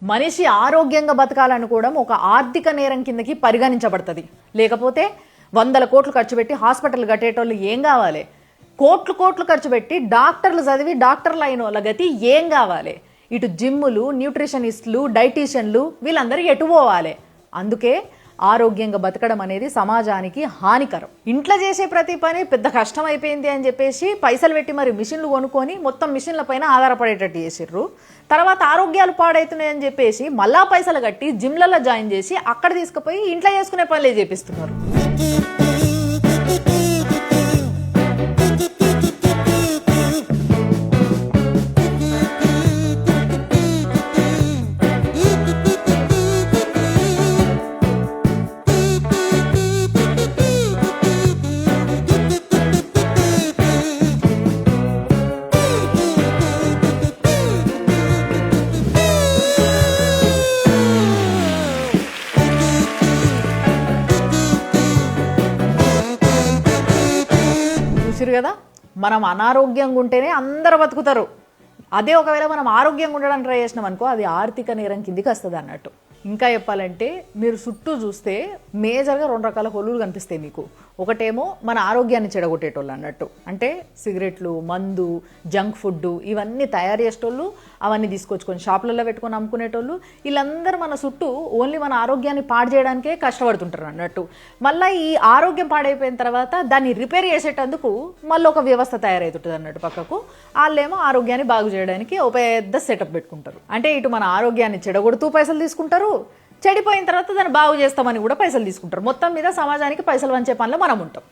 మనిషి ఆరోగ్యంగా బతకాలనుకోవడం ఒక ఆర్థిక నేరం కిందకి పరిగణించబడుతుంది. లేకపోతే వందల కోట్లు ఖర్చు పెట్టి హాస్పిటల్ కట్టేటోళ్ళు ఏం కావాలి, కోట్లు కోట్లు ఖర్చు పెట్టి డాక్టర్లు చదివి డాక్టర్లు అయిన వాళ్ళ గతి ఏం కావాలి, ఇటు జిమ్ములు, న్యూట్రిషనిస్టులు, డైటీషియన్లు వీళ్ళందరూ ఎటు పోవాలి. అందుకే ఆరోగ్యంగా బతకడం అనేది సమాజానికి హానికరం. ఇంట్లో చేసే ప్రతి పని పెద్ద కష్టం అయిపోయింది అని చెప్పేసి పైసలు పెట్టి మరి మిషన్లు కొనుక్కొని మొత్తం మిషన్ల పైన ఆధారపడేటట్టు చేసిర్రు. తర్వాత ఆరోగ్యాలు పాడవుతున్నాయని చెప్పేసి మళ్ళా పైసలు కట్టి జిమ్లలో జాయిన్ చేసి అక్కడ తీసుకుపోయి ఇంట్లో చేసుకునే పనులే చేపిస్తున్నారు. చూసిరు కదా, మనం అనారోగ్యంగా ఉంటేనే అందరూ బతుకుతారు. అదే ఒకవేళ మనం ఆరోగ్యంగా ఉండడానికి ట్రై చేసినాం అనుకో, అది ఆర్థిక నేరం కిందికి వస్తుంది అన్నట్టు. ఇంకా చెప్పాలంటే మీరు చుట్టూ చూస్తే మేజర్గా 2 రకాల హొల్లులు కనిపిస్తాయి మీకు. ఒకటేమో మన ఆరోగ్యాన్ని చెడగొట్టేటోళ్ళు అన్నట్టు, అంటే సిగరెట్లు, మందు, జంక్ ఫుడ్ ఇవన్నీ తయారు చేసేటోళ్ళు, అవన్నీ తీసుకొచ్చుకొని షాపులలో పెట్టుకొని అమ్ముకునేటోళ్ళు, వీళ్ళందరూ మన చుట్టూ ఓన్లీ మన ఆరోగ్యాన్ని పాడు చేయడానికే కష్టపడుతుంటారు అన్నట్టు. మళ్ళీ ఈ ఆరోగ్యం పాడైపోయిన తర్వాత దాన్ని రిపేర్ చేసేటందుకు మళ్ళీ ఒక వ్యవస్థ తయారవుతుంటుంది అన్నట్టు పక్కకు. వాళ్ళేమో ఆరోగ్యాన్ని బాగు చేయడానికి ఒక పెద్ద సెటప్ పెట్టుకుంటారు. అంటే ఇటు మన ఆరోగ్యాన్ని చెడగొడుతూ పైసలు తీసుకుంటారు, చెడిపోయిన తర్వాత దాన్ని బాగు చేస్తామని కూడా పైసలు తీసుకుంటారు. మొత్తం మీద సమాజానికి పైసలు వంచే పనిలో మనం ఉంటాం.